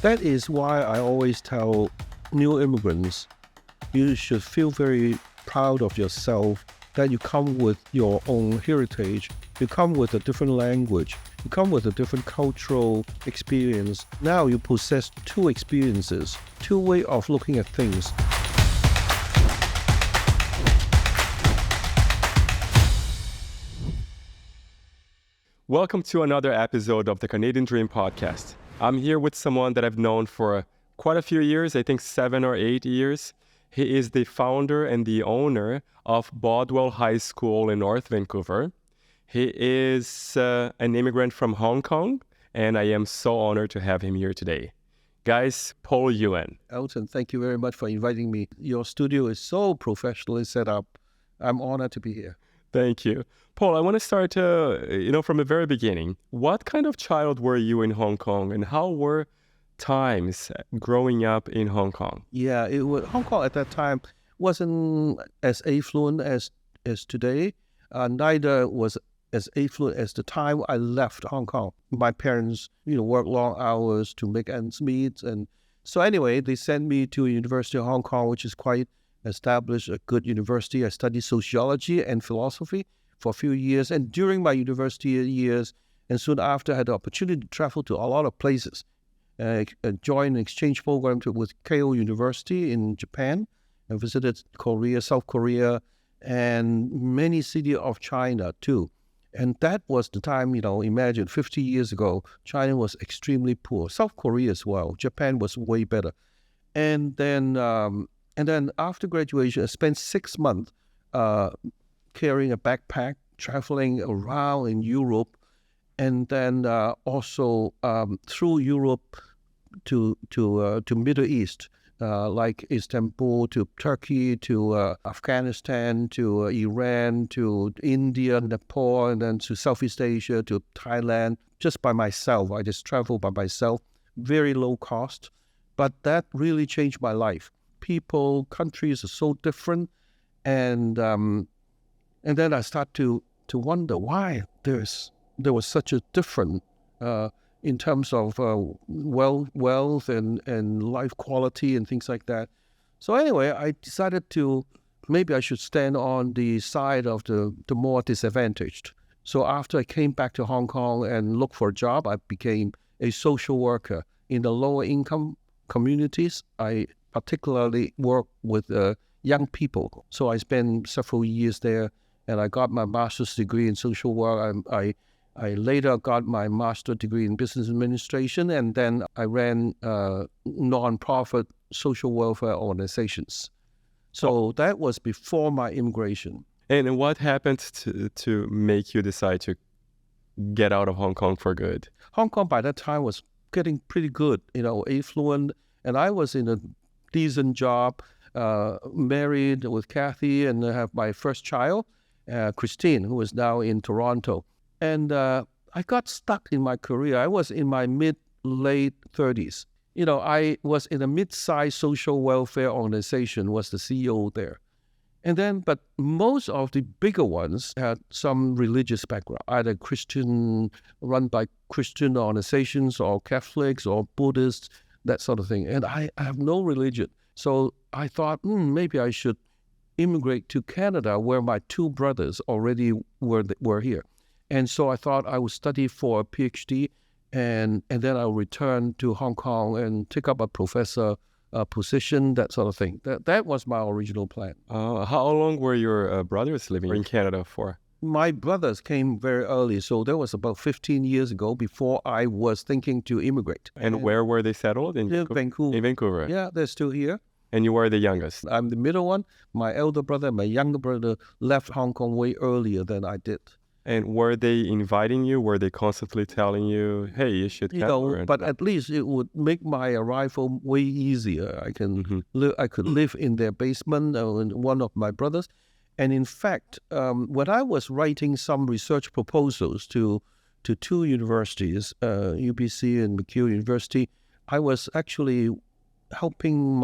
That is why I always tell new immigrants, you should feel very proud of yourself that you come with your own heritage, you come with a different language, you come with a different cultural experience. Now you possess two experiences, two ways of looking at things. Welcome to another episode of the Canadian Dream Podcast. I'm here with someone that I've known for quite a few years, I think 7 or 8 years. He is the founder and the owner of Bodwell High School in North Vancouver. He is an immigrant from Hong Kong, and I am so honored to have him here today. Guys, Paul Yuen. Elton, thank you very much for inviting me. Your studio is so professionally set up. I'm honored to be here. Thank you. Paul, I want to start from the very beginning. What kind of child were you in Hong Kong, and how were times growing up in Hong Kong? Yeah, Hong Kong at that time wasn't as affluent as today. Neither was as affluent as the time I left Hong Kong. My parents, worked long hours to make ends meet. And so anyway, they sent me to University of Hong Kong, which is quite established, a good university. I studied sociology and philosophy for a few years. And during my university years, and soon after, I had the opportunity to travel to a lot of places. Joined an exchange program with Keio University in Japan, and visited Korea, South Korea, and many cities of China too. And that was the time, imagine 50 years ago, China was extremely poor. South Korea as well. Japan was way better. And then after graduation, I spent 6 months carrying a backpack, traveling around in Europe, and then also through Europe to Middle East, like Istanbul, to Turkey, to Afghanistan, to Iran, to India, Nepal, and then to Southeast Asia, to Thailand, just by myself. I just traveled by myself, very low cost, but that really changed my life. People, countries are so different, and then I start to wonder why there was such a difference in terms of wealth and life quality and things like that. So anyway, I decided maybe I should stand on the side of the more disadvantaged. So after I came back to Hong Kong and looked for a job, I became a social worker in the lower income communities. I particularly work with young people. So I spent several years there, and I got my master's degree in social work. I later got my master's degree in business administration, and then I ran non-profit social welfare organizations. So that was before my immigration. And what happened to make you decide to get out of Hong Kong for good? Hong Kong by that time was getting pretty good, affluent, and I was in a decent job, married with Kathy, and I have my first child, Christine, who is now in Toronto. And I got stuck in my career. I was in my late 30s. I was in a mid-sized social welfare organization, was the CEO there. And then, but most of the bigger ones had some religious background, either Christian, run by Christian organizations, or Catholics, or Buddhists, that sort of thing. And I have no religion. So I thought, maybe I should immigrate to Canada, where my two brothers already were here. And so I thought I would study for a PhD, and then I'll return to Hong Kong and take up a professor position, that sort of thing. That was my original plan. How long were your brothers living in Canada for? My brothers came very early, so that was about 15 years ago, before I was thinking to immigrate. And where were they settled? In Vancouver. In Vancouver. Yeah, they're still here. And you were the youngest? I'm the middle one. My elder brother and my younger brother left Hong Kong way earlier than I did. And were they inviting you? Were they constantly telling you, hey, you should come? But at least it would make my arrival way easier. I could live in their basement, in one of my brothers. And in fact, when I was writing some research proposals to two universities, UBC and McGill University, I was actually helping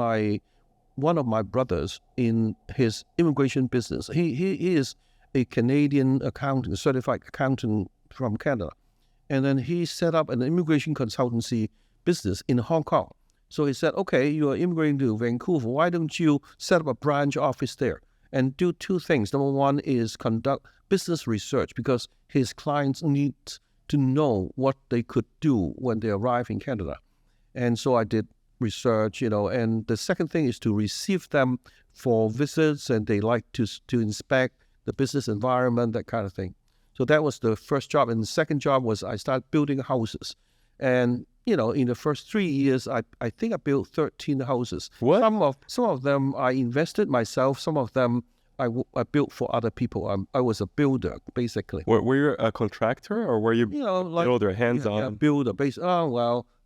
one of my brothers in his immigration business. He is a Canadian accountant, certified accountant from Canada. And then he set up an immigration consultancy business in Hong Kong. So he said, okay, you are immigrating to Vancouver. Why don't you set up a branch office there and do two things? Number one is conduct business research, because his clients need to know what they could do when they arrive in Canada. And so I did research, and the second thing is to receive them for visits, and they like to inspect the business environment, that kind of thing. So that was the first job. And the second job was I started building houses. And, in the first 3 years, I think I built 13 houses. What? Some of them I invested myself. Some of them I built for other people. I was a builder, basically. Were you a contractor, or were you Like builder, hands-on? yeah, builder,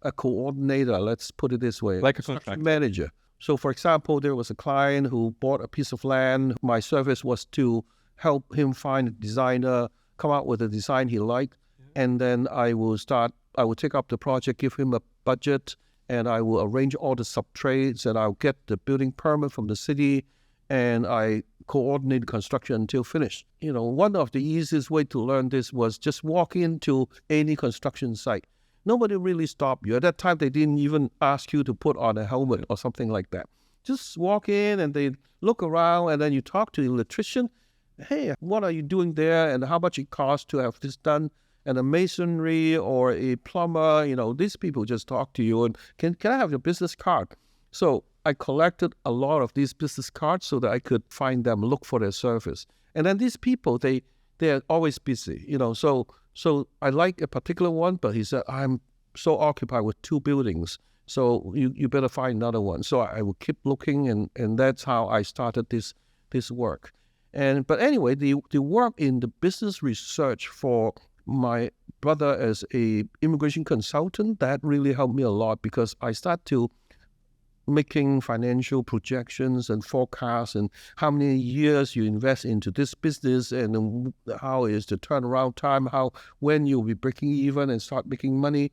a coordinator, let's put it this way. Like a contractor. Manager. So, for example, there was a client who bought a piece of land. My service was to help him find a designer, come out with a design he liked, and then I will take up the project, give him a budget, and I will arrange all the sub-trades, and I'll get the building permit from the city, and I coordinate construction until finished. One of the easiest way to learn this was just walk into any construction site. Nobody really stopped you. At that time, they didn't even ask you to put on a helmet or something like that. Just walk in and they look around, and then you talk to the electrician. Hey, what are you doing there, and how much it costs to have this done? And a masonry or a plumber, these people just talk to you and can I have your business card? So I collected a lot of these business cards so that I could find them, look for their service. And then these people, they're always busy, So I like a particular one, but he said, I'm so occupied with 2 buildings, so you better find another one. So I will keep looking, and that's how I started this work. But anyway, the work in the business research for my brother as a immigration consultant, that really helped me a lot, because I start to making financial projections and forecasts, and how many years you invest into this business, and how is the turnaround time, when you'll be breaking even and start making money,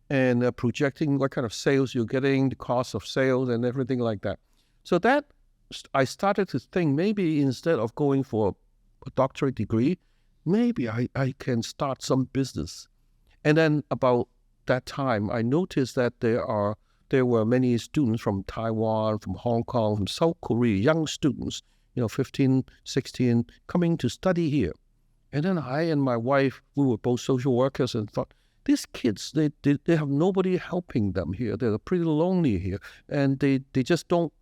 and projecting what kind of sales you're getting, the cost of sales, and everything like that. So that I started to think, maybe instead of going for a doctorate degree, maybe I can start some business. And then about that time, I noticed that there were many students from Taiwan, from Hong Kong, from South Korea, young students, 15, 16, coming to study here. And then I and my wife, we were both social workers, and thought, these kids, they have nobody helping them here. They're pretty lonely here, and they just don't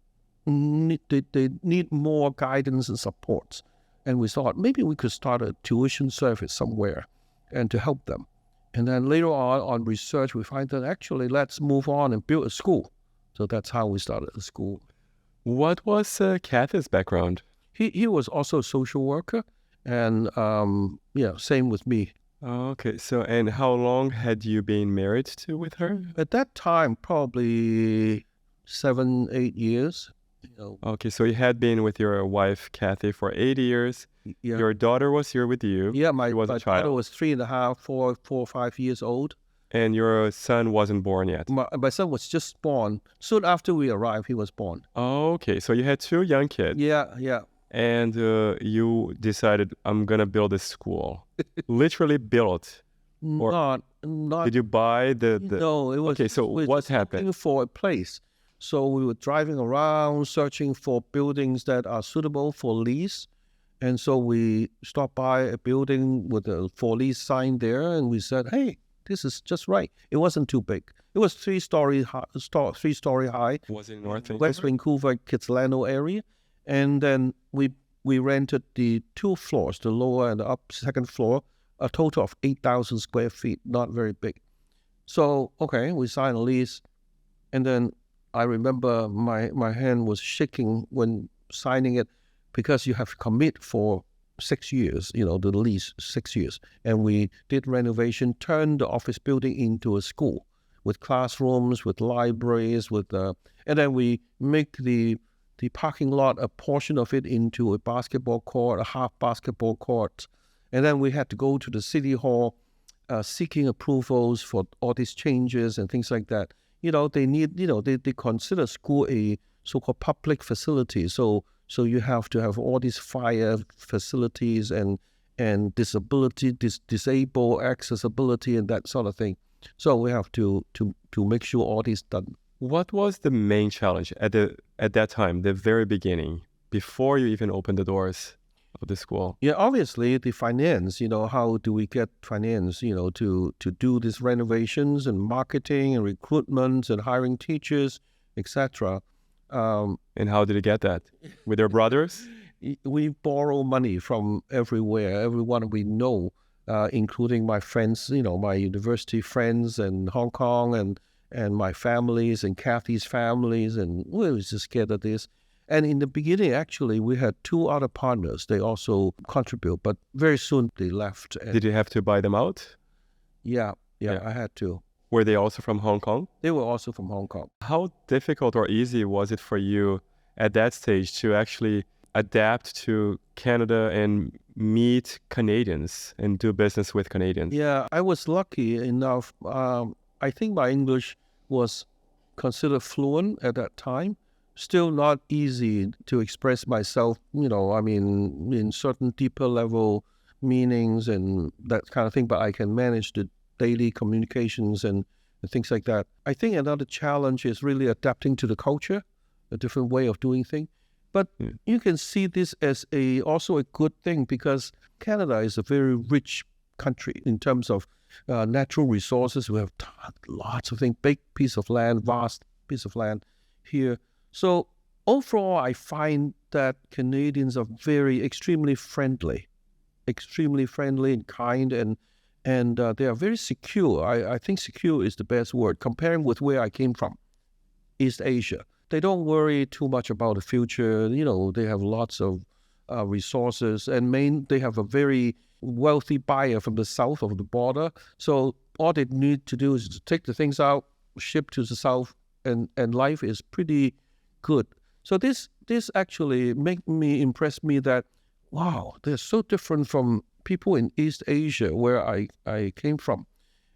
need, they need more guidance and support. And we thought maybe we could start a tuition service somewhere and to help them. And then later on research, we find that actually let's move on and build a school. So that's how we started the school. What was Kathy's background? He was also a social worker, and same with me. Okay, so and how long had you been married with her? At that time, probably 7, 8 years. Okay, so you had been with your wife, Kathy, for 8 years. Yeah. Your daughter was here with you. Yeah, my daughter was 3.5, 4 or 5 years old. And your son wasn't born yet. My son was just born. Soon after we arrived, he was born. Okay, so you had 2 young kids. Yeah. And you decided, I'm going to build a school. Literally built. Or not. Did you buy the... No, it was... Okay, so what happened? Looking for a place. So we were driving around, searching for buildings that are suitable for lease. And so we stopped by a building with a for lease sign there, and we said, hey, this is just right. It wasn't too big. It was 3-story high. Was it in North Vancouver? West Vancouver, Kitsilano area. And then we rented the 2 floors, the lower and the second floor, a total of 8,000 square feet, not very big. So, okay, we signed a lease. And then I remember my hand was shaking when signing it, because you have to commit for 6 years, the lease, 6 years. And we did renovation, turned the office building into a school with classrooms, with libraries, and then we make the parking lot, a portion of it, into a basketball court, a half basketball court. And then we had to go to the city hall seeking approvals for all these changes and things like that. They need, they consider school a so-called public facility. So you have to have all these fire facilities and disability, disabled accessibility and that sort of thing. So we have to make sure all this done. What was the main challenge at that time, the very beginning, before you even opened the doors of the school? Yeah, obviously the finance, how do we get finance, to do these renovations and marketing and recruitment and hiring teachers, etc. And how did you get that? With your brothers? We borrow money from everywhere, everyone we know, including my friends, my university friends in Hong Kong and my families and Kathy's families, and we were just scared of this. And in the beginning, actually, we had two other partners. They also contribute, but very soon they left. Did you have to buy them out? Yeah, I had to. Were they also from Hong Kong? They were also from Hong Kong. How difficult or easy was it for you at that stage to actually adapt to Canada and meet Canadians and do business with Canadians? Yeah, I was lucky enough. I think my English was considered fluent at that time. Still not easy to express myself, in certain deeper level meanings and that kind of thing, but I can manage the daily communications and things like that. I think another challenge is really adapting to the culture, a different way of doing things. But you can see this as also a good thing, because Canada is a very rich country in terms of natural resources. We have lots of things, big piece of land, vast piece of land here. So overall, I find that Canadians are extremely friendly and kind, and they are very secure. I think secure is the best word, comparing with where I came from, East Asia. They don't worry too much about the future. They have lots of resources, and they have a very wealthy buyer from the south of the border. So all they need to do is to take the things out, ship to the south, and life is pretty good. So this actually impressed me that, wow, they're so different from people in East Asia where I came from.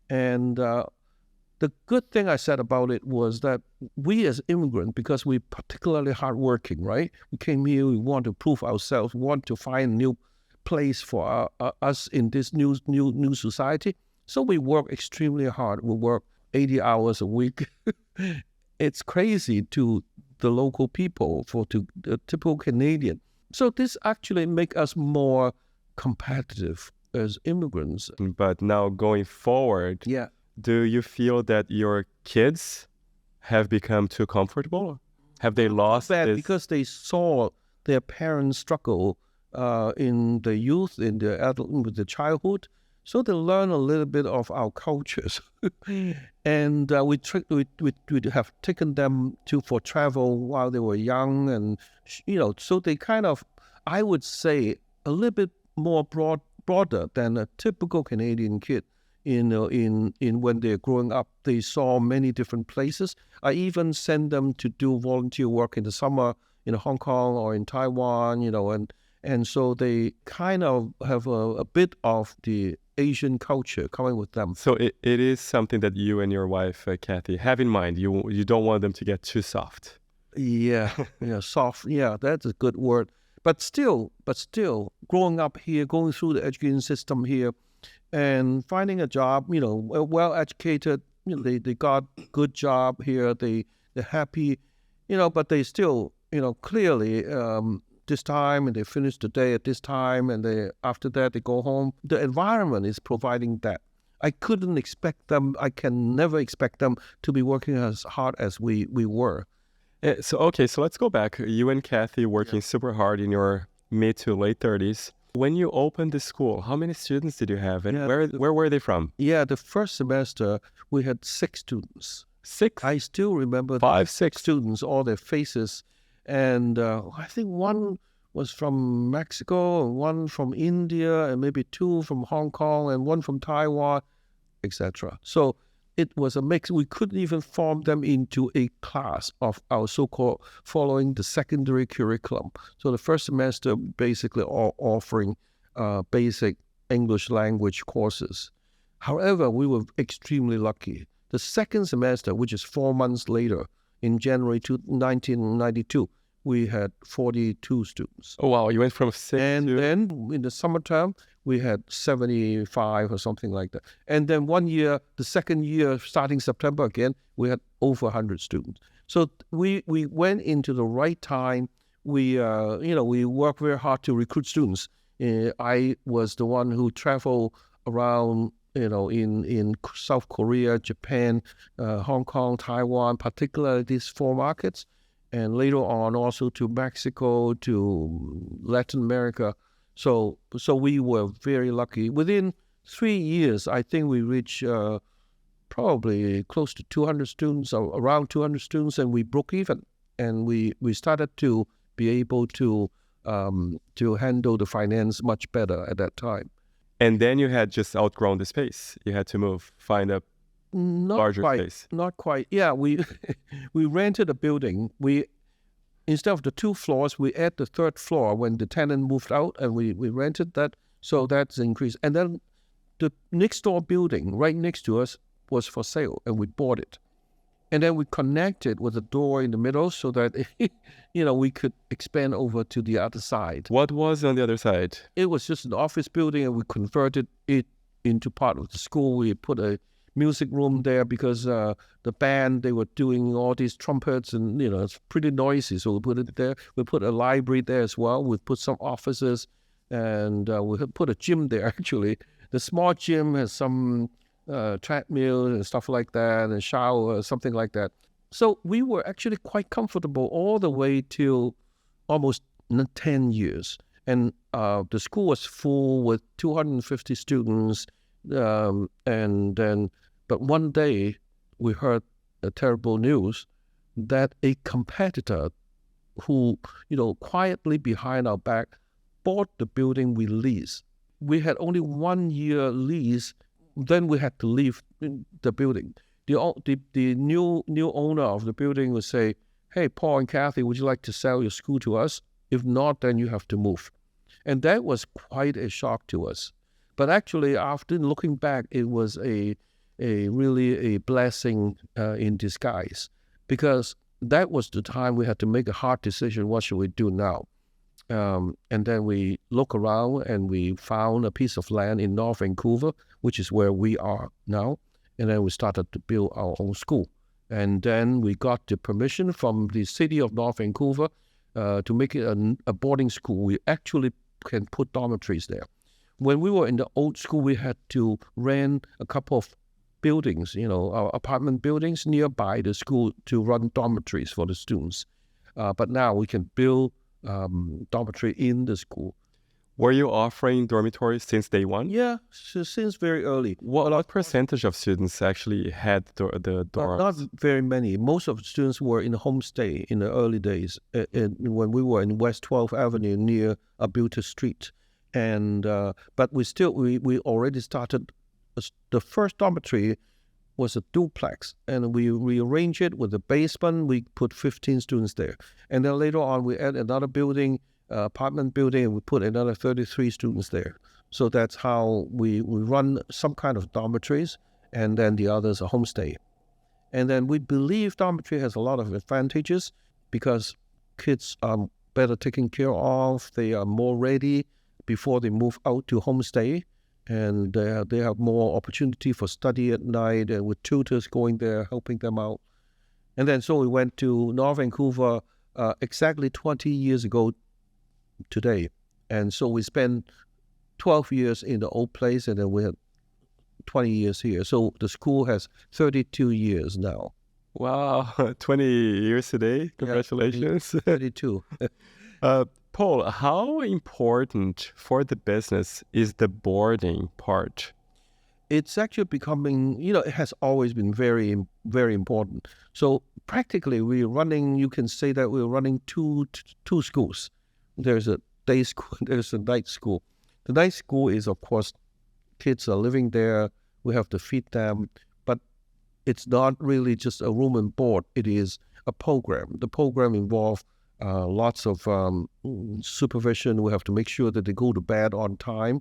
And the good thing I said about it was that we as immigrants, because we're particularly hardworking, right? We came here, we want to prove ourselves, we want to find a new place for us in this new society. So we work extremely hard. We work 80 hours a week. It's crazy to the local people, to the typical Canadian. So this actually makes us more competitive as immigrants. But now going forward, do you feel that your kids have become too comfortable? Have they lost this? Because they saw their parents struggle in the youth, in the adult, with the childhood. So they learn a little bit of our cultures. And we have taken them for travel while they were young. And, so they kind of, I would say, a little bit more broader than a typical Canadian kid. In when they're growing up, they saw many different places. I even send them to do volunteer work in the summer in Hong Kong or in Taiwan, and so they kind of have a bit of the Asian culture coming with them. So it is something that you and your wife, Kathy, have in mind. You don't want them to get too soft. Yeah, soft. Yeah, that's a good word. But still, growing up here, going through the education system here, and finding a job, well educated, they got good job here, they're happy, but they still, clearly this time, and they finish the day at this time, and after that they go home. The environment is providing that. I couldn't expect them, I can never expect them to be working as hard as we were. So let's go back. You and Kathy working super hard in your mid to late 30s. When you opened the school, how many students did you have, and where were they from? Yeah, the first semester we had 6 students. 6? I still remember 6 students, all their faces, and I think one was from Mexico, and one from India, and maybe 2 from Hong Kong, and 1 from Taiwan, etc. So it was a mix. We couldn't even form them into a class of our so-called following the secondary curriculum. So the first semester basically all offering basic English language courses. However, we were extremely lucky. The second semester, which is 4 months later, in January 1992, we had 42 students. Oh, wow. You went from 6 And to... then in the summertime, we had 75 or something like that. And then one year, the second year, starting September again, we had over 100 students. So we went into the right time. We worked very hard to recruit students. I was the one who traveled around, in South Korea, Japan, Hong Kong, Taiwan, particularly these 4 markets, and later on also to Mexico, to Latin America. So we were very lucky. Within 3 years, I think we reached probably close to 200 students, or around 200 students, and we broke even. And we started to be able to handle the finance much better at that time. And then you had just outgrown the space. You had to move, find a larger space. Not quite. Yeah, we we rented a building. Instead of the 2 floors, we add the 3rd floor when the tenant moved out, and we rented that. So that's increased. And then the next door building right next to us was for sale, and we bought it. And then we connected with a door in the middle so that, we could expand over to the other side. What was on the other side? It was just an office building, and we converted it into part of the school. We put a music room there because the band, they were doing all these trumpets, and, it's pretty noisy. So we put it there. We put a library there as well. We put some offices, and we put a gym there, actually. The small gym has some treadmill and stuff like that, and shower, something like that. So we were actually quite comfortable all the way till almost 10 years. And the school was full with 250 students. But one day we heard a terrible news that a competitor who, quietly behind our back bought the building we leased. We had only 1 year lease. Then we had to leave the building. The new owner of the building would say, "Hey, Paul and Kathy, would you like to sell your school to us? If not, then you have to move." And that was quite a shock to us. But actually, after looking back, it was really a blessing in disguise, because that was the time we had to make a hard decision. What should we do now? And then we look around, and we found a piece of land in North Vancouver, which is where we are now. And then we started to build our own school. And then we got the permission from the city of North Vancouver to make it a boarding school. We actually can put dormitories there. When we were in the old school, we had to rent a couple of buildings, our apartment buildings nearby the school to run dormitories for the students. But now we can build dormitory in the school. Were you offering dormitories since day one? Yeah, since very early. What percentage of students actually had the dorms? Not very many. Most of the students were in homestay in the early days, when we were in West 12th Avenue near Abuta Street. And but we already started. The first dormitory was a duplex, and we rearranged it with a basement. We put 15 students there. And then later on, we add another building, apartment building, and we put another 33 students there. So that's how we run some kind of dormitories, and then the others are homestay. And then we believe dormitory has a lot of advantages because kids are better taken care of. They are more ready before they move out to homestay. And they have more opportunity for study at night, and with tutors going there, helping them out. And then so we went to North Vancouver exactly 20 years ago today. And so we spent 12 years in the old place, and then we had 20 years here. So the school has 32 years now. Wow, 20 years today. Congratulations. Yeah, 32. Paul, how important for the business is the boarding part? It's actually becoming, it has always been very, very important. So practically you can say that we're running two schools. There's a day school, there's a night school. The night school is, of course, kids are living there. We have to feed them, but it's not really just a room and board. It is a program. The program involves lots of supervision. We have to make sure that they go to bed on time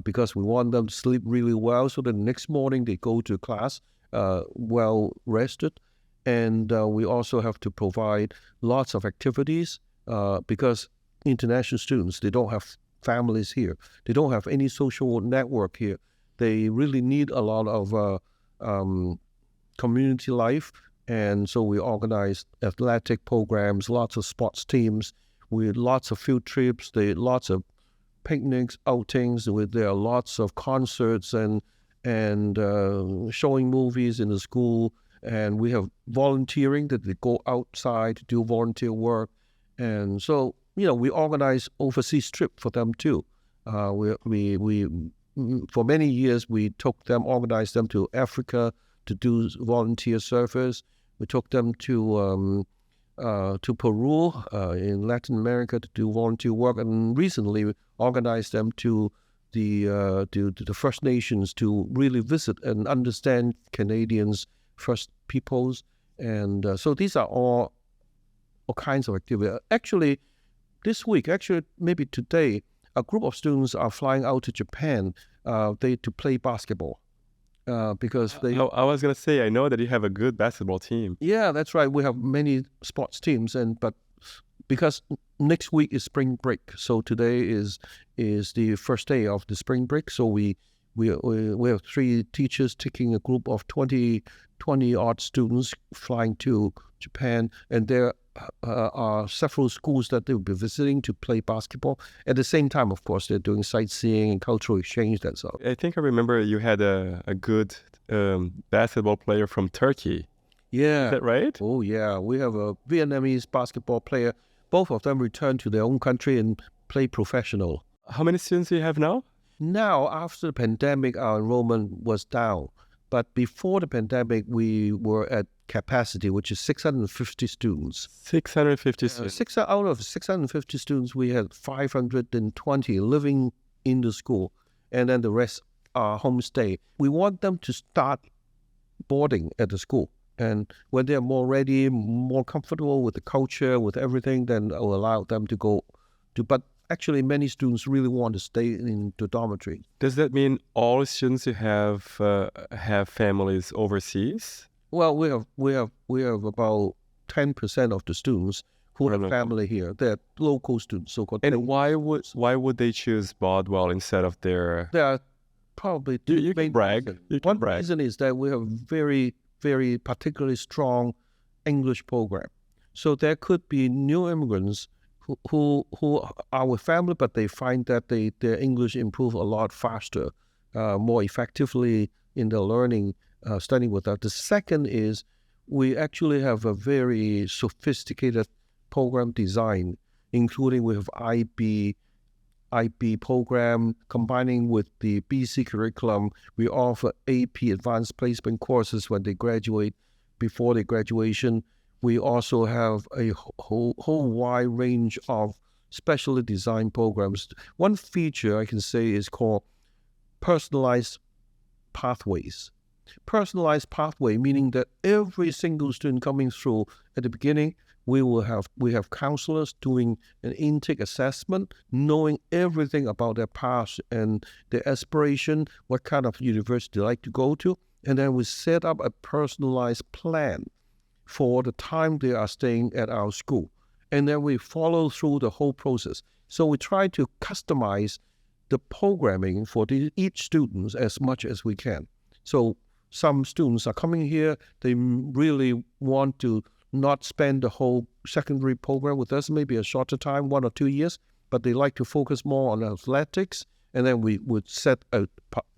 because we want them to sleep really well so that the next morning they go to class well rested. And we also have to provide lots of activities because international students, they don't have families here. They don't have any social network here. They really need a lot of community life. And so we organize athletic programs, lots of sports teams, with lots of field trips, lots of picnics, outings. There are lots of concerts and showing movies in the school. And we have volunteering that they go outside to do volunteer work. And so, we organize overseas trip for them too. We for many years, we organized them to Africa to do volunteer service. We took them to Peru in Latin America to do volunteer work, and recently we organized them to the First Nations to really visit and understand Canadians, First Peoples, and so these are all kinds of activity. Actually, this week, maybe today, a group of students are flying out to Japan to play basketball. Because I was gonna say, I know that you have a good basketball team. Yeah, that's right. We have many sports teams, but because next week is spring break, so today is the first day of the spring break. So we have 3 teachers taking a group of 20 odd students flying to Japan, and there are several schools that they will be visiting to play basketball. At the same time, of course, they're doing sightseeing and cultural exchange. That's all. I think I remember you had a good basketball player from Turkey. Yeah. Is that right? Oh, yeah. We have a Vietnamese basketball player. Both of them returned to their own country and play professional. How many students do you have now? Now, after the pandemic, our enrollment was down. But before the pandemic, we were at capacity, which is 650 students. 650 students. Out of 650 students, we had 520 living in the school, and then the rest are homestay. We want them to start boarding at the school. And when they're more ready, more comfortable with the culture, with everything, then I'll allow them to go to. But actually, many students really want to stay in the dormitory. Does that mean all students you have families overseas? Well, we have about 10% of the students who have family here. They're local students, so-called. And why would they choose Bardwell instead of their? There are probably two you can brag. One reason is that we have very, very particularly strong English program. So there could be new immigrants who are with family, but they find that their English improve a lot faster, more effectively in their learning, studying with us. The second is we actually have a very sophisticated program design, including we have IB program combining with the BC curriculum. We offer AP advanced placement courses when they graduate, before their graduation. We also have a whole wide range of specially designed programs. One feature I can say is called personalized pathways. Personalized pathway, meaning that every single student coming through at the beginning, we have counselors doing an intake assessment, knowing everything about their past and their aspiration, what kind of university they like to go to, and then we set up a personalized plan for the time they are staying at our school. And then we follow through the whole process. So we try to customize the programming for each student as much as we can. So some students are coming here, they really want to not spend the whole secondary program with us, maybe a shorter time, 1 or 2 years, but they like to focus more on athletics, and then we would set a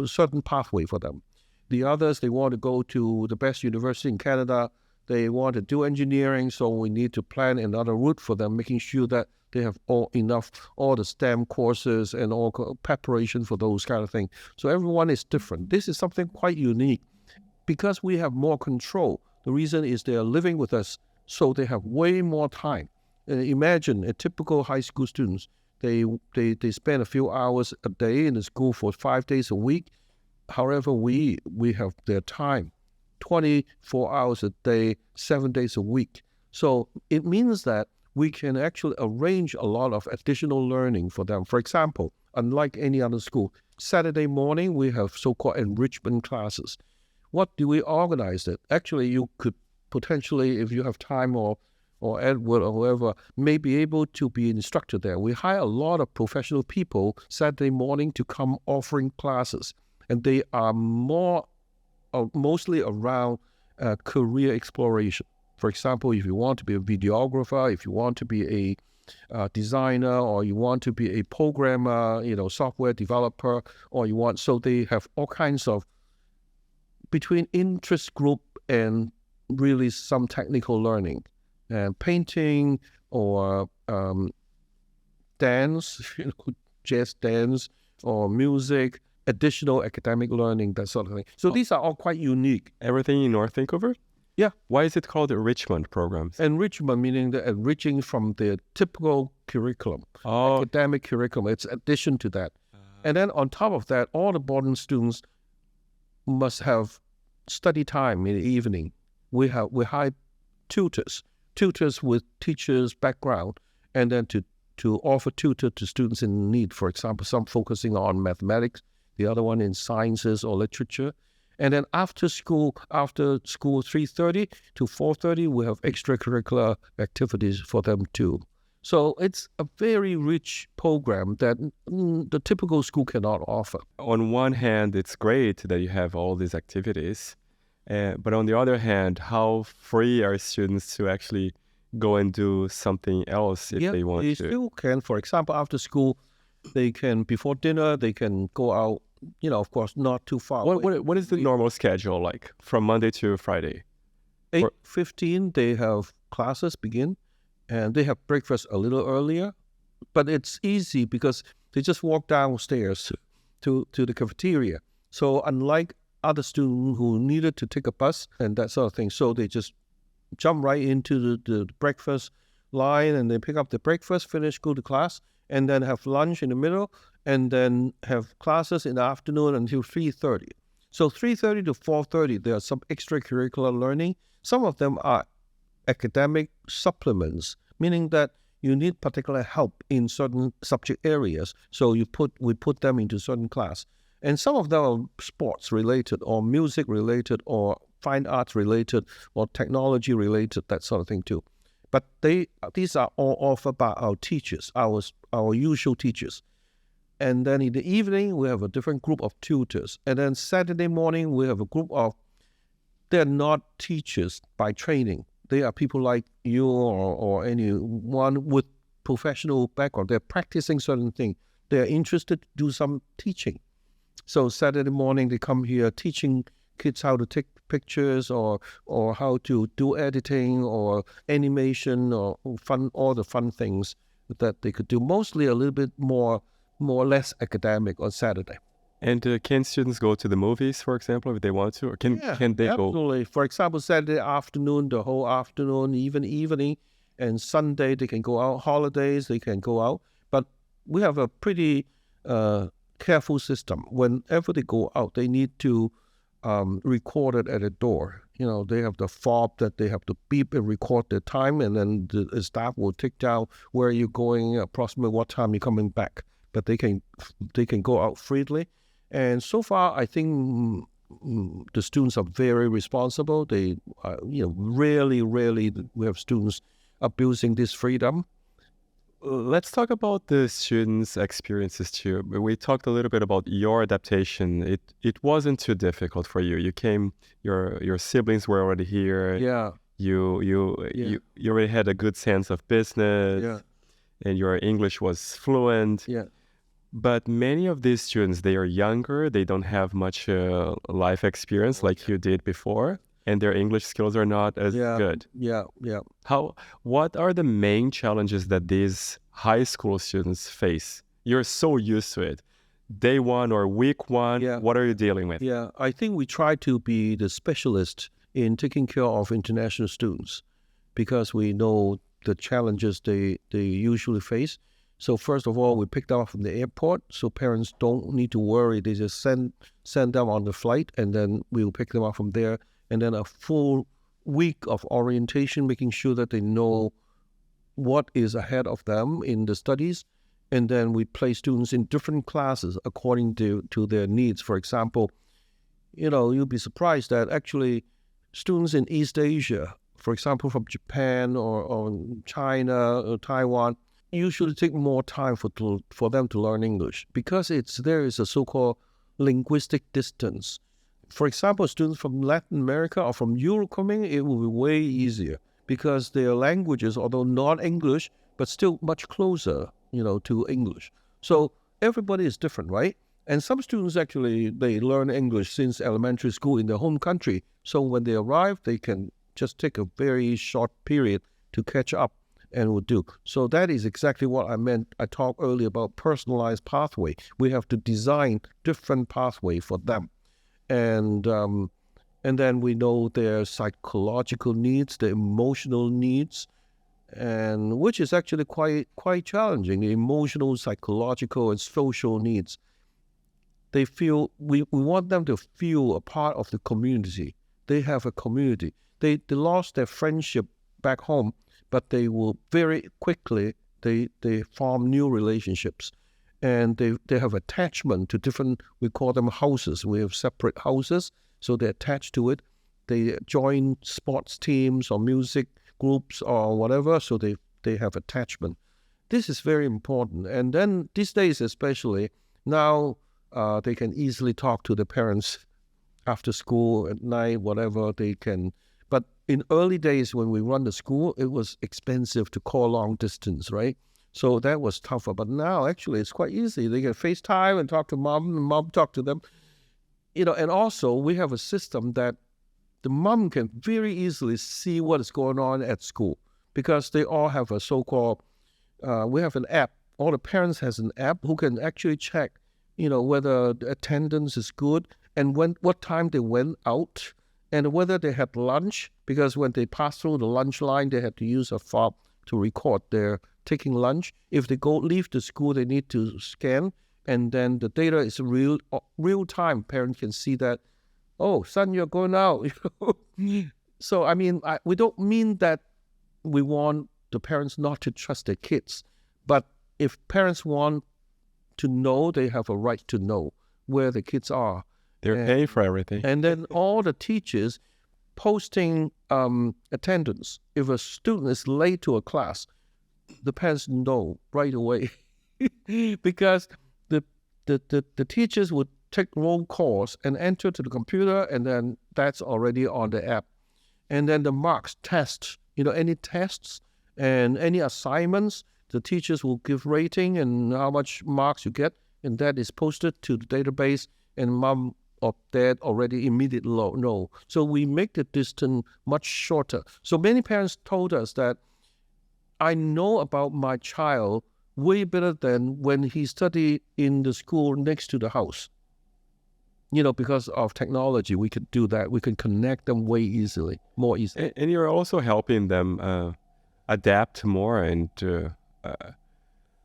certain pathway for them. The others, they want to go to the best university in Canada, they want to do engineering, so we need to plan another route for them, making sure that they have all the STEM courses and all preparation for those kind of things. So everyone is different. This is something quite unique because we have more control. The reason is they are living with us, so they have way more time. Imagine a typical high school students. They spend a few hours a day in the school for 5 days a week. However, we have their time, 24 hours a day, 7 days a week. So it means that we can actually arrange a lot of additional learning for them. For example, unlike any other school, Saturday morning we have so-called enrichment classes. What do we organize it? Actually, you could potentially, if you have time or or Edward or whoever may be able to be an instructor there. We hire a lot of professional people Saturday morning to come offering classes, and they are mostly around career exploration. For example, if you want to be a videographer, if you want to be a designer, or you want to be a programmer, software developer, so they have all kinds of between interest group and really some technical learning, and painting or dance, jazz dance or music, additional academic learning, that sort of thing. So these are all quite unique. Everything in North Vancouver? Yeah. Why is it called enrichment programs? Enrichment meaning the enriching from the typical curriculum, academic curriculum. It's addition to that. And then on top of that, all the boarding students must have study time in the evening. We hire tutors with teachers' background, and then to offer tutor to students in need. For example, some focusing on mathematics, the other one in sciences or literature. And then after school 3:30 to 4:30, we have extracurricular activities for them too. So it's a very rich program that the typical school cannot offer. On one hand, it's great that you have all these activities, but on the other hand, how free are students to actually go and do something else if they want to? They still can. For example, after school, they can, before dinner, they can go out, of course, not too far away. What is the normal schedule like from Monday to Friday? 8:15, they have classes begin, and they have breakfast a little earlier. But it's easy because they just walk downstairs to the cafeteria. So unlike other students who needed to take a bus and that sort of thing, so they just jump right into the breakfast line, and they pick up the breakfast, finish, go to class, and then have lunch in the middle, and then have classes in the afternoon until 3:30. So 3:30 to 4:30, there are some extracurricular learning. Some of them are academic supplements, meaning that you need particular help in certain subject areas. So we put them into certain class. And some of them are sports related, or music related, or fine arts related, or technology related, that sort of thing too. But these are all offered by our teachers, our usual teachers. And then in the evening, we have a different group of tutors. And then Saturday morning, we have a group of, they're not teachers by training. They are people like you or anyone with professional background. They're practicing certain things. They're interested to do some teaching. So Saturday morning, they come here teaching kids how to take pictures or how to do editing or animation or all the fun things that they could do. Mostly a little bit more or less academic on Saturday. And can students go to the movies, for example, if they want to? Or can they go? Absolutely. For example, Saturday afternoon, the whole afternoon, even evening, and Sunday they can go out. Holidays, they can go out. But we have a pretty careful system. Whenever they go out, they need to record it at a door. They have the fob that they have to beep and record their time, and then the staff will take down where you're going, approximately what time you're coming back. But they can go out freely. And so far, I think the students are very responsible. They, rarely we have students abusing this freedom. Let's talk about the students' experiences too. We talked a little bit about your adaptation. It wasn't too difficult for you. You came, your siblings were already here. Yeah. You already had a good sense of business. Yeah. And your English was fluent. Yeah. But many of these students, they are younger. They don't have much life experience like you did before. And their English skills are not as good. Yeah. What are the main challenges that these high school students face? You're so used to it. Day one or week one, what are you dealing with? Yeah, I think we try to be the specialist in taking care of international students because we know the challenges they usually face. So first of all, we pick them up from the airport, so parents don't need to worry. They just send them on the flight, and then we'll pick them up from there. And then a full week of orientation, making sure that they know what is ahead of them in the studies. And then we place students in different classes according to their needs. For example, you'll be surprised that actually students in East Asia for example, from Japan or China or Taiwan, usually take more time for them to learn English because there is a so-called linguistic distance. For example, students from Latin America or from Europe coming, it will be way easier because their languages, although not English, but still much closer, to English. So everybody is different, right? And some students actually, they learn English since elementary school in their home country. So when they arrive, they can just take a very short period to catch up and will do. So that is exactly what I meant. I talked earlier about personalized pathway. We have to design different pathway for them. And then we know their psychological needs, their emotional needs, and which is actually quite challenging. The emotional, psychological, and social needs. They feel we want them to feel a part of the community. They have a community. They lost their friendship back home, but they will very quickly they form new relationships, and they have attachment to different. We call them houses. We have separate houses, so they're attached to it. They join sports teams or music groups or whatever, so they have attachment. This is very important. And then these days, especially now, they can easily talk to the parents after school, at night, whatever they can. But in early days when we run the school, it was expensive to call long distance, right? So that was tougher. But now actually it's quite easy. They can FaceTime and talk to mom, and mom talk to them. And also we have a system that the mom can very easily see what is going on at school because they all have a so-called, we have an app. All the parents has an app who can actually check whether the attendance is good and what time they went out and whether they had lunch, because when they pass through the lunch line, they have to use a fob to record their taking lunch. If they leave the school, they need to scan, and then the data is real time. Parents can see that, oh, son, you're going out. So, I mean, we don't mean that we want the parents not to trust their kids, but if parents want to know, they have a right to know where the kids are. They're paying for everything. And then all the teachers posting attendance. If a student is late to a class, the parents know right away because the teachers would take roll calls and enter to the computer, and then that's already on the app. And then the marks, tests, any tests and any assignments, the teachers will give rating and how much marks you get, and that is posted to the database, and mom or dad already immediately know. So we make the distance much shorter. So many parents told us that I know about my child way better than when he studied in the school next to the house. Because of technology, we could do that. We can connect them more easily. And you're also helping them adapt more. And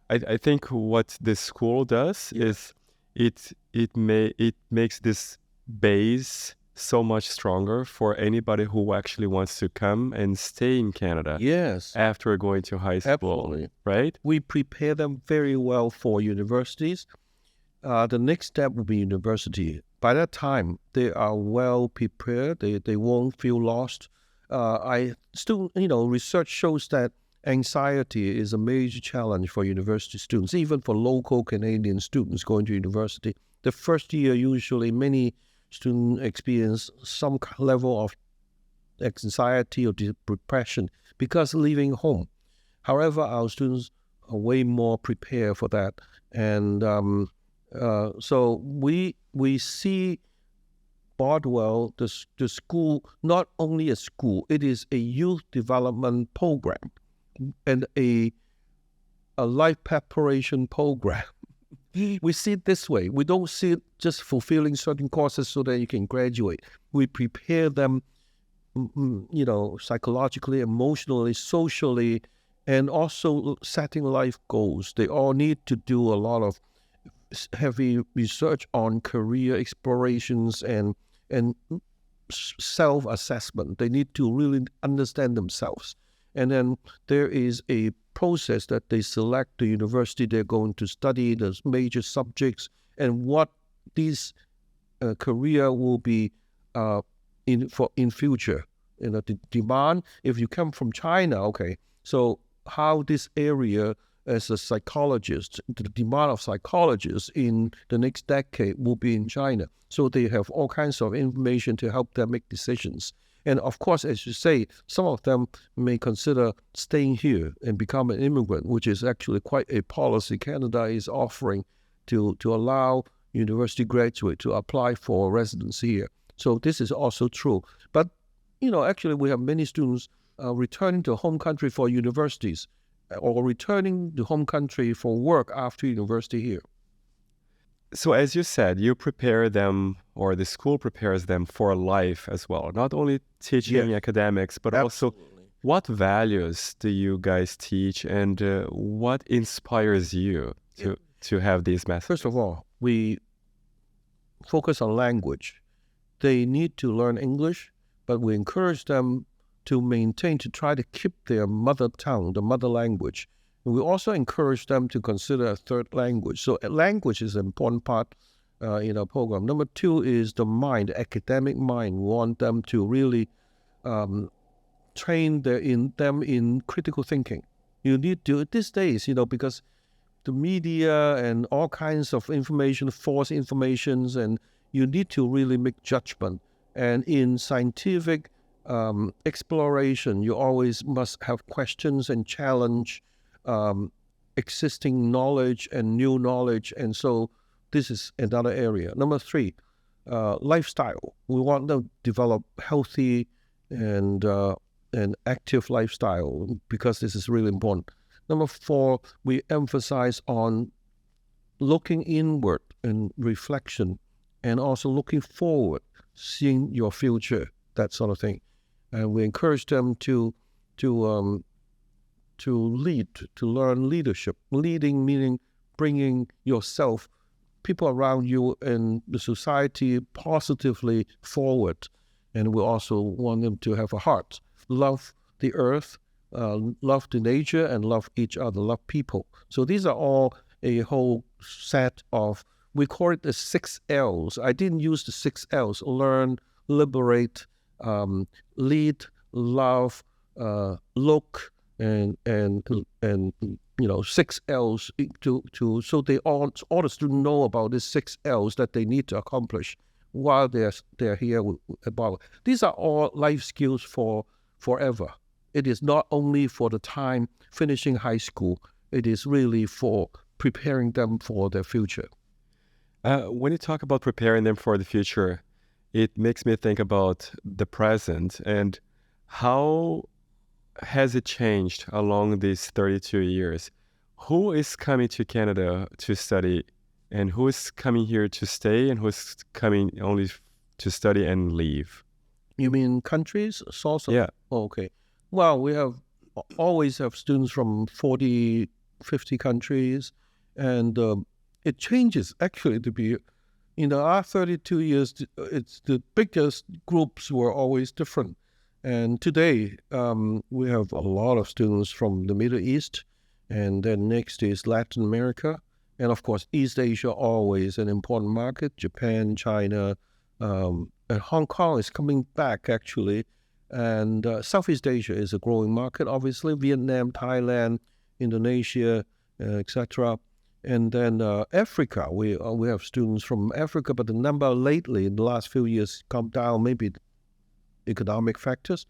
I think what this school does is it makes this base so much stronger for anybody who actually wants to come and stay in Canada. Yes. After going to high school. Absolutely. Right? We prepare them very well for universities. The next step will be university. By that time, they are well prepared. They won't feel lost. Research shows that anxiety is a major challenge for university students, even for local Canadian students going to university. The first year, usually many students experience some level of anxiety or depression because leaving home. However, our students are way more prepared for that. And so we see Bardwell, the school, not only a school, it is a youth development program and a life preparation program. We see it this way. We don't see it just fulfilling certain courses so that you can graduate. We prepare them, psychologically, emotionally, socially, and also setting life goals. They all need to do a lot of heavy research on career explorations and self-assessment. They need to really understand themselves. And then there is a process that they select the university they're going to study, the major subjects, and what these career will be in future. the demand. If you come from China, okay, so how this area as a psychologist, the demand of psychologists in the next decade will be in China. So they have all kinds of information to help them make decisions. And of course, as you say, some of them may consider staying here and become an immigrant, which is actually quite a policy Canada is offering to allow university graduates to apply for residency here. So this is also true. But, actually we have many students returning to home country for universities or returning to home country for work after university here. So as you said, you prepare them, or the school prepares them for life as well. Not only teaching academics, but also what values do you guys teach, and what inspires you to have these methods? First of all, we focus on language. They need to learn English, but we encourage them to try to keep their mother tongue, the mother language. And we also encourage them to consider a third language. So language is an important part in our program. Number two is the mind, the academic mind. We want them to really train them in critical thinking. You need to, these days, because the media and all kinds of information, false informations, and you need to really make judgment. And in scientific exploration, you always must have questions and challenge existing knowledge and new knowledge. And so this is another area. Number three, lifestyle. We want them to develop healthy and active lifestyle because this is really important. Number four, we emphasize on looking inward and reflection, and also looking forward, seeing your future, that sort of thing. And we encourage them to lead, to learn leadership. Leading meaning bringing yourself, people around you and the society positively forward. And we also want them to have a heart, love the earth, love the nature, and love each other, love people. So these are all a whole set of, we call it the 6 L's. I didn't use the 6 L's, learn, liberate, lead, love, look, and 6 L's so they all the students know about these 6 L's that they need to accomplish while they're here about. These are all life skills for forever. It is not only for the time finishing high school. It is really for preparing them for their future. When you talk about preparing them for the future, it makes me think about the present, and how has it changed along these 32 years? Who is coming to Canada to study, and who is coming here to stay, and who is coming only to study and leave? You mean countries? Source of, yeah. Oh, okay. Well, we always have students from 40, 50 countries, and it changes actually to be, in the last 32 years, it's the biggest groups were always different. And today, we have a lot of students from the Middle East, and then next is Latin America, and of course, East Asia, always an important market, Japan, China, and Hong Kong is coming back actually, and Southeast Asia is a growing market, obviously, Vietnam, Thailand, Indonesia, etc. And then Africa, we have students from Africa, but the number lately in the last few years come down, maybe economic factors.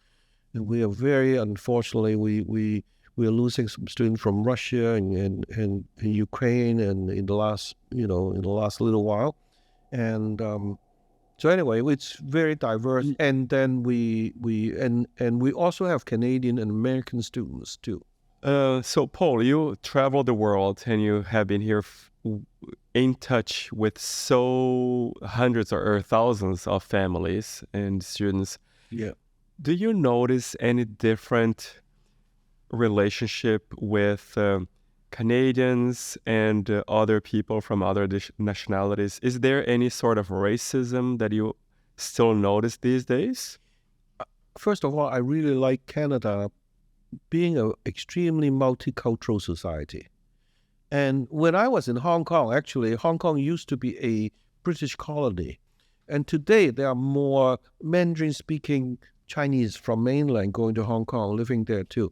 And we are very, unfortunately, we are losing some students from Russia and Ukraine, and in the last little while. And so anyway, it's very diverse. And then we also have Canadian and American students too. So Paul, you travel the world, and you have been here in touch with hundreds or thousands of families and students. Yeah. Do you notice any different relationship with Canadians and other people from other nationalities? Is there any sort of racism that you still notice these days? First of all, I really like Canada being an extremely multicultural society. And when I was in Hong Kong, actually, Hong Kong used to be a British colony. And today, there are more Mandarin-speaking Chinese from mainland going to Hong Kong, living there too.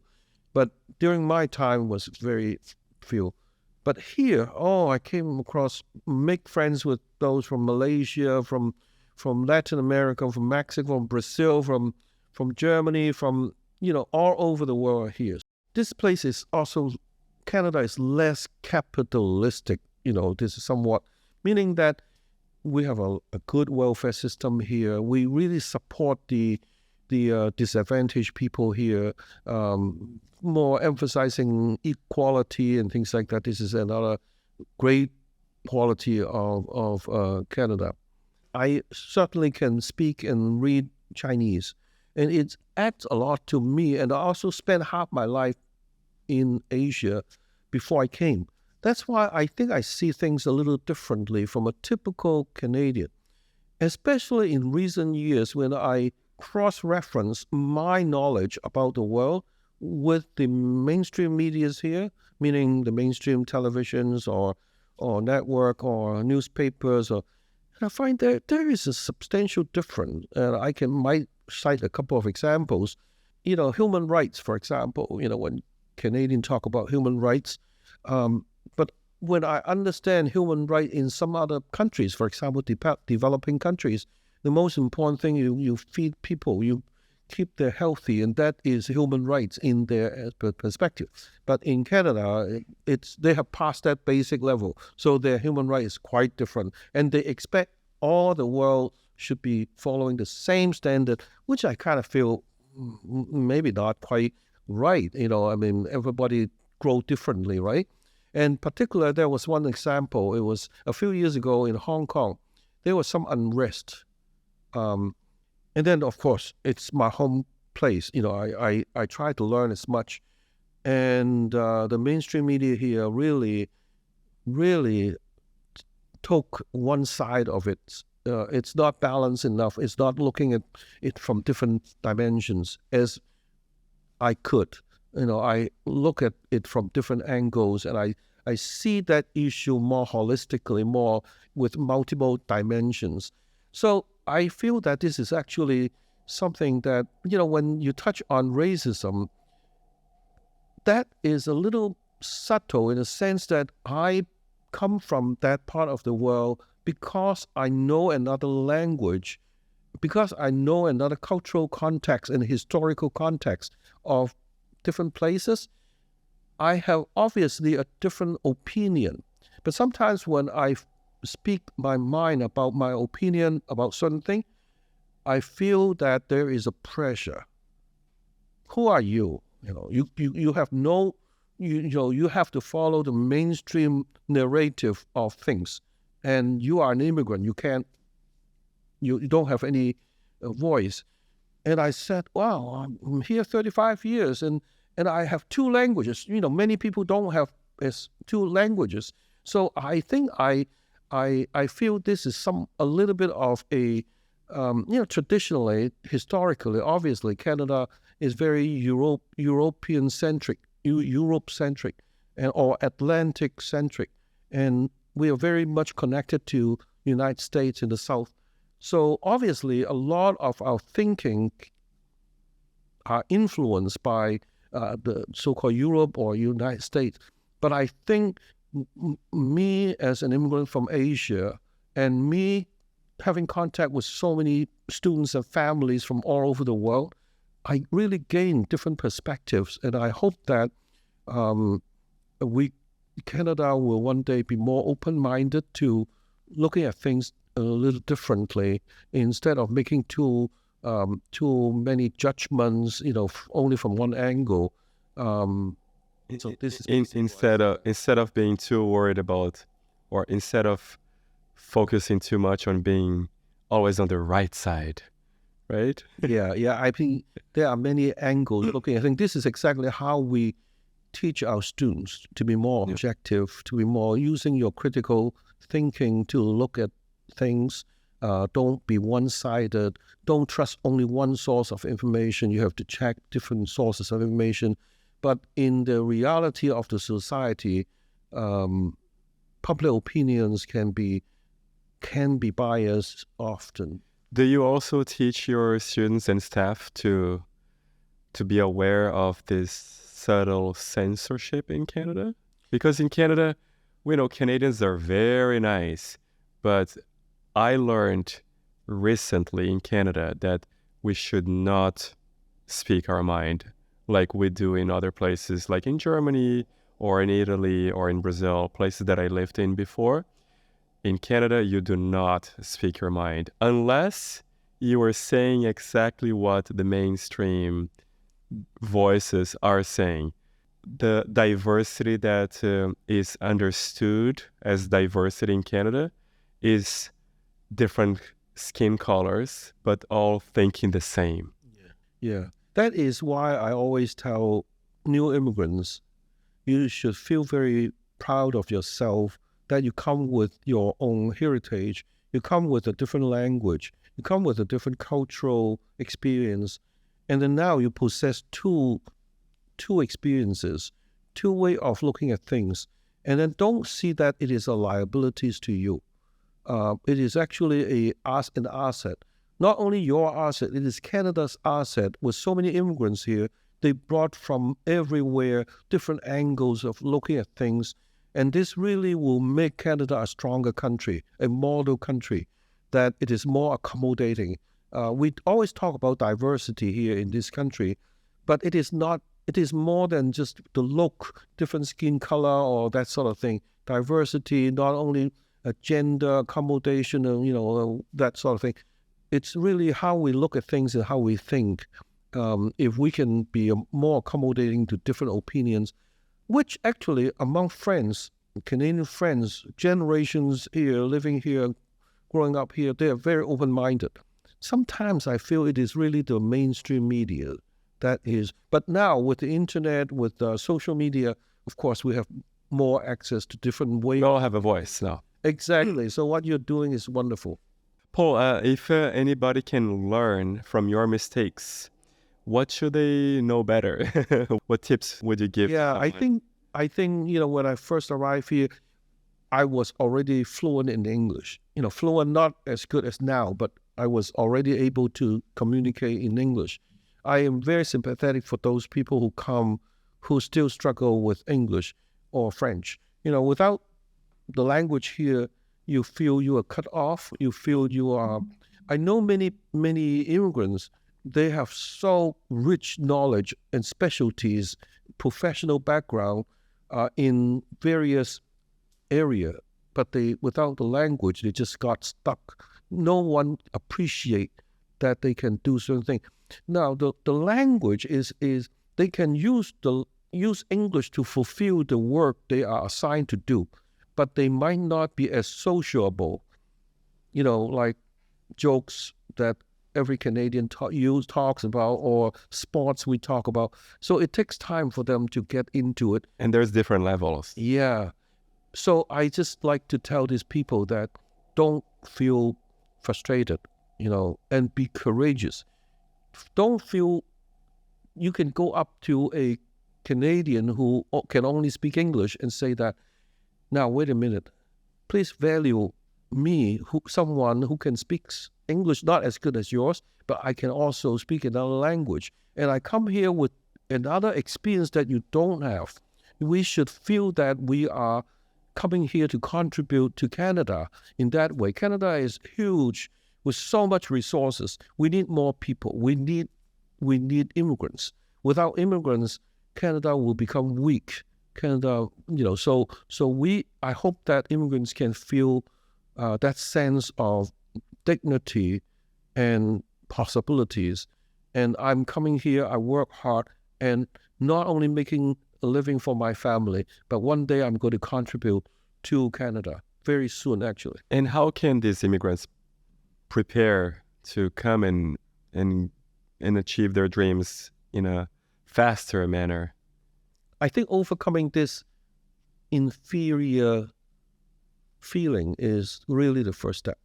But during my time was very few. But here, I came across, make friends with those from Malaysia, from Latin America, from Mexico, from Brazil, from Germany, from all over the world here. This place is also, Canada is less capitalistic. This is somewhat, meaning that we have a good welfare system here. We really support the disadvantaged people here, more emphasizing equality and things like that. This is another great quality of Canada. I certainly can speak and read Chinese, and it adds a lot to me. And I also spent half my life in Asia before I came. That's why I think I see things a little differently from a typical Canadian, especially in recent years when I cross-reference my knowledge about the world with the mainstream medias here, meaning the mainstream televisions or network or newspapers. And I find that there is a substantial difference. And I might cite a couple of examples. Human rights, for example, when Canadians talk about human rights, but when I understand human rights in some other countries, for example, developing countries, the most important thing, you feed people, you keep them healthy, and that is human rights in their perspective. But in Canada, they have passed that basic level, so their human rights is quite different, and they expect all the world should be following the same standard, which I kind of feel maybe not quite right. Everybody grow differently, right? And particular, there was one example. It was a few years ago in Hong Kong. There was some unrest. And then, of course, it's my home place. I try to learn as much. And the mainstream media here really, really took one side of it. It's not balanced enough. It's not looking at it from different dimensions as I could. I look at it from different angles, and I see that issue more holistically, more with multiple dimensions. So I feel that this is actually something that, when you touch on racism, that is a little subtle in the sense that I come from that part of the world because I know another language, because I know another cultural context and historical context of different places. I have obviously a different opinion. But sometimes when I speak my mind about my opinion about certain thing, I feel that there is a pressure. Who are you? You have no, you have to follow the mainstream narrative of things, and you are an immigrant. You don't have any voice. And I said, wow, I'm here 35 years, and I have two languages. Many people don't have two languages. So I think I feel this is a little bit of a, traditionally, historically, obviously, Canada is very European-centric, Europe-centric, or Atlantic-centric. And we are very much connected to the United States in the South. So obviously, a lot of our thinking are influenced by the so-called Europe or United States. But I think me as an immigrant from Asia, and me having contact with so many students and families from all over the world, I really gain different perspectives. And I hope that Canada will one day be more open-minded to looking at things a little differently, instead of making too many judgments, only from one angle. So this is instead of being too worried about, or instead of focusing too much on being always on the right side, right? Yeah. I think there are many angles looking. I think this is exactly how we teach our students to be more objective, to be more using your critical thinking to look at things. Don't be one-sided. Don't trust only one source of information. You have to check different sources of information. But in the reality of the society, public opinions can be biased often. Do you also teach your students and staff to be aware of this subtle censorship in Canada? Because in Canada, we know Canadians are very nice, but I learned recently in Canada that we should not speak our mind like we do in other places, like in Germany or in Italy or in Brazil, places that I lived in before. In Canada, you do not speak your mind unless you are saying exactly what the mainstream voices are saying. The diversity that is understood as diversity in Canada is different skin colors, but all thinking the same. Yeah. That is why I always tell new immigrants, you should feel very proud of yourself that you come with your own heritage, you come with a different language, you come with a different cultural experience, and then now you possess two experiences, two way of looking at things, and then don't see that it is a liabilities to you. It is actually an asset. Not only your asset, it is Canada's asset. With so many immigrants here, they brought from everywhere different angles of looking at things. And this really will make Canada a stronger country, a model country, that it is more accommodating. We always talk about diversity here in this country, but it is not. It is more than just the look, different skin color, or that sort of thing. Diversity, not only gender, accommodation, that sort of thing. It's really how we look at things and how we think. If we can be more accommodating to different opinions, which actually among friends, Canadian friends, generations here, living here, growing up here, they are very open-minded. Sometimes I feel it is really the mainstream media that is, but now with the internet, with social media, of course, we have more access to different ways. We all have a voice now. Exactly. So what you're doing is wonderful. Paul, if anybody can learn from your mistakes, what should they know better? What tips would you give? Yeah, I think when I first arrived here, I was already fluent in English. Fluent, not as good as now, but I was already able to communicate in English. I am very sympathetic for those people who come, who still struggle with English or French. Without the language here, you feel you are cut off. You feel you are. I know many immigrants. They have so rich knowledge and specialties, professional background in various area, but without the language, they just got stuck. No one appreciate that they can do certain things. Now, the language is they can use English to fulfill the work they are assigned to do, but they might not be as sociable, like jokes that every Canadian talks about, or sports we talk about. So it takes time for them to get into it. And there's different levels. Yeah. So I just like to tell these people that don't feel frustrated, and be courageous. Don't feel you can go up to a Canadian who can only speak English and say that, now, wait a minute, please value me, someone who can speak English not as good as yours, but I can also speak another language. And I come here with another experience that you don't have. We should feel that we are coming here to contribute to Canada in that way. Canada is huge with so much resources. We need more people. We need immigrants. Without immigrants, Canada will become weak. Canada, I hope that immigrants can feel that sense of dignity and possibilities. And I'm coming here, I work hard, and not only making a living for my family, but one day I'm going to contribute to Canada very soon, actually. And how can these immigrants prepare to come and achieve their dreams in a faster manner? I think overcoming this inferior feeling is really the first step.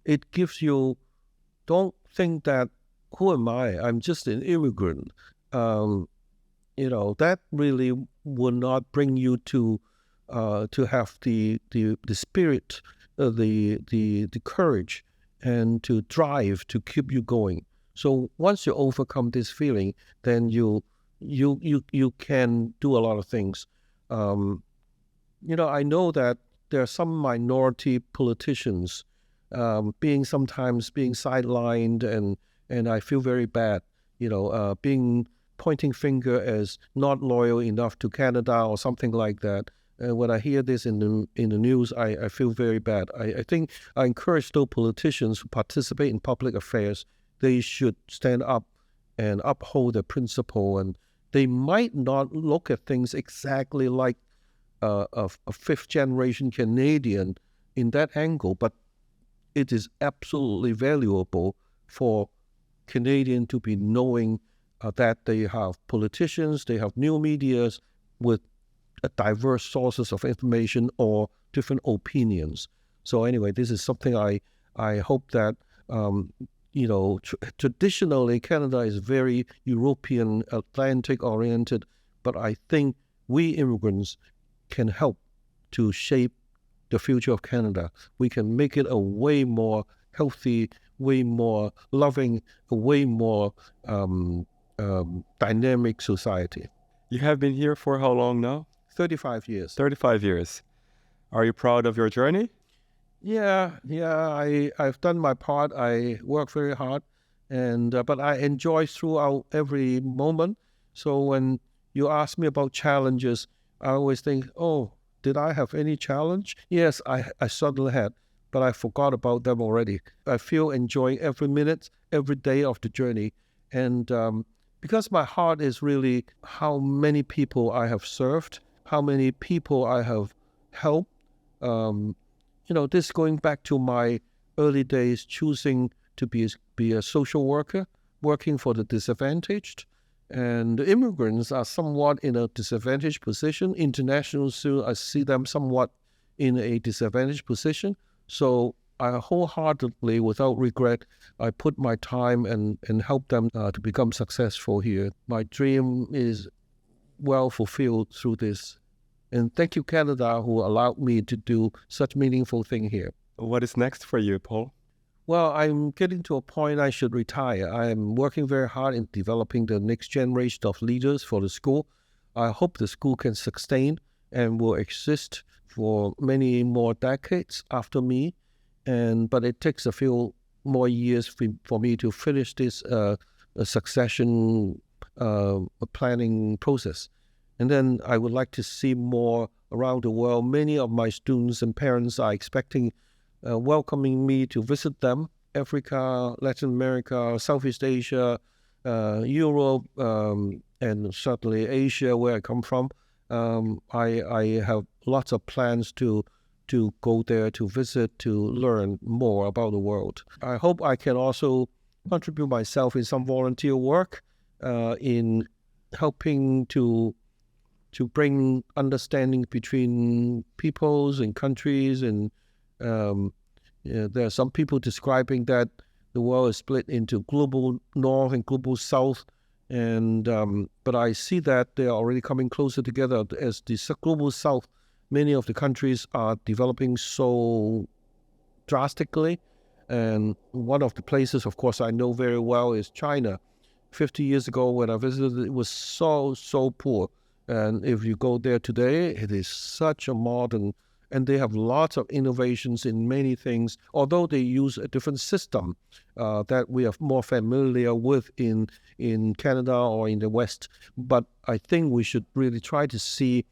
It gives you, don't think that, who am I? I'm just an immigrant. That really will not bring you to have the spirit, the courage, and to drive to keep you going. So once you overcome this feeling, then you can do a lot of things. I know that there are some minority politicians sometimes being sidelined, and I feel very bad. Being pointing finger as not loyal enough to Canada or something like that. When I hear this in the news, I feel very bad. I think I encourage those politicians who participate in public affairs. They should stand up and uphold the principle, and they might not look at things exactly like a fifth-generation Canadian in that angle, but it is absolutely valuable for Canadians to be knowing that they have politicians, they have new medias with diverse sources of information or different opinions. So anyway, this is something I hope that, traditionally Canada is very European, Atlantic oriented, but I think we immigrants can help to shape the future of Canada. We can make it a way more healthy, way more loving, a way more dynamic society. You have been here for how long now? 35 years. 35 years. Are you proud of your journey? Yeah. I've done my part. I work very hard, but I enjoy throughout every moment. So when you ask me about challenges, I always think, oh, did I have any challenge? Yes, I certainly had, but I forgot about them already. I feel enjoying every minute, every day of the journey. And because my heart is really how many people I have served, how many people I have helped. This going back to my early days, choosing to be a social worker, working for the disadvantaged. And the immigrants are somewhat in a disadvantaged position. Internationals, too, I see them somewhat in a disadvantaged position. So I wholeheartedly, without regret, I put my time and help them to become successful here. My dream is well fulfilled through this. And thank you, Canada, who allowed me to do such meaningful thing here. What is next for you, Paul? Well, I'm getting to a point I should retire. I am working very hard in developing the next generation of leaders for the school. I hope the school can sustain and will exist for many more decades after me. But it takes a few more years for me to finish this succession planning process. And then I would like to see more around the world. Many of my students and parents are expecting welcoming me to visit them, Africa, Latin America, Southeast Asia, Europe, and certainly Asia, where I come from. I have lots of plans to go there, to visit, to learn more about the world. I hope I can also contribute myself in some volunteer work in helping to bring understanding between peoples and countries. And there are some people describing that the world is split into global north and global south. But I see that they are already coming closer together. As the global south, many of the countries are developing so drastically. And one of the places, of course, I know very well is China. 50 years ago when I visited, it was so poor. And if you go there today, it is such a modern, and they have lots of innovations in many things, although they use a different system that we are more familiar with in Canada or in the West. But I think we should really try to see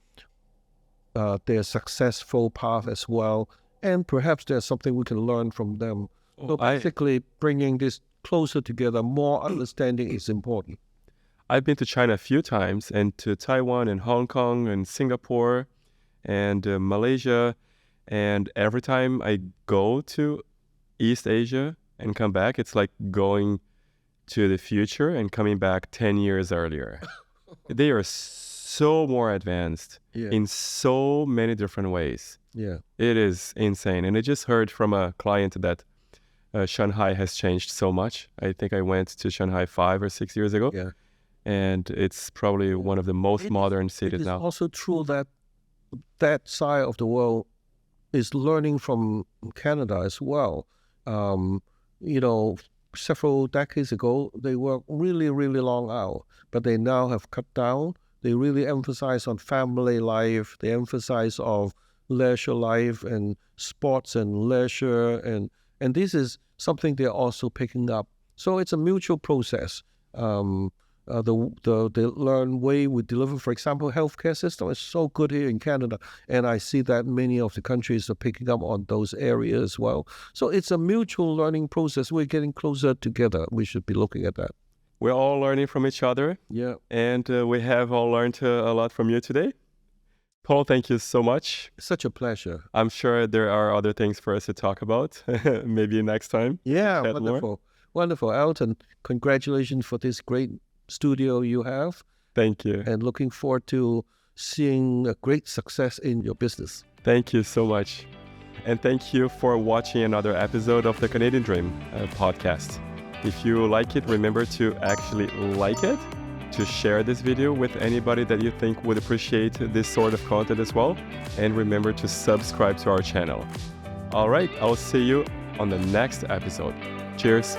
their successful path as well. And perhaps there's something we can learn from them. So basically, bringing this closer together, more understanding is important. I've been to China a few times, and to Taiwan and Hong Kong and Singapore and Malaysia. And every time I go to East Asia and come back, it's like going to the future and coming back 10 years earlier. They are so more advanced in so many different ways. Yeah, it is insane. And I just heard from a client that Shanghai has changed so much. I think I went to Shanghai 5 or 6 years ago. Yeah. And it's probably one of the most modern cities now. It's also true that that side of the world is learning from Canada as well. several decades ago, they work really, really long hours, but they now have cut down. They really emphasize on family life. They emphasize on leisure life and sports and leisure, and this is something they're also picking up. So it's a mutual process. The learn way we deliver, for example, healthcare system is so good here in Canada, and I see that many of the countries are picking up on those areas as well. So it's a mutual learning process. We're getting closer together. We should be looking at that. We're all learning from each other. Yeah. And we have all learned a lot from you today. Paul, thank you so much. Such a pleasure. I'm sure there are other things for us to talk about, maybe next time. Yeah, Chat wonderful. more. Wonderful. Elton, congratulations for this great studio you have, Thank you. and looking forward to seeing a great success in your business. Thank you so much. And thank you for watching another episode of the Canadian Dream podcast. If you like it, remember to actually like it, to share this video with anybody that you think would appreciate this sort of content as well. And remember to subscribe to our channel. All right, I'll see you on the next episode. Cheers.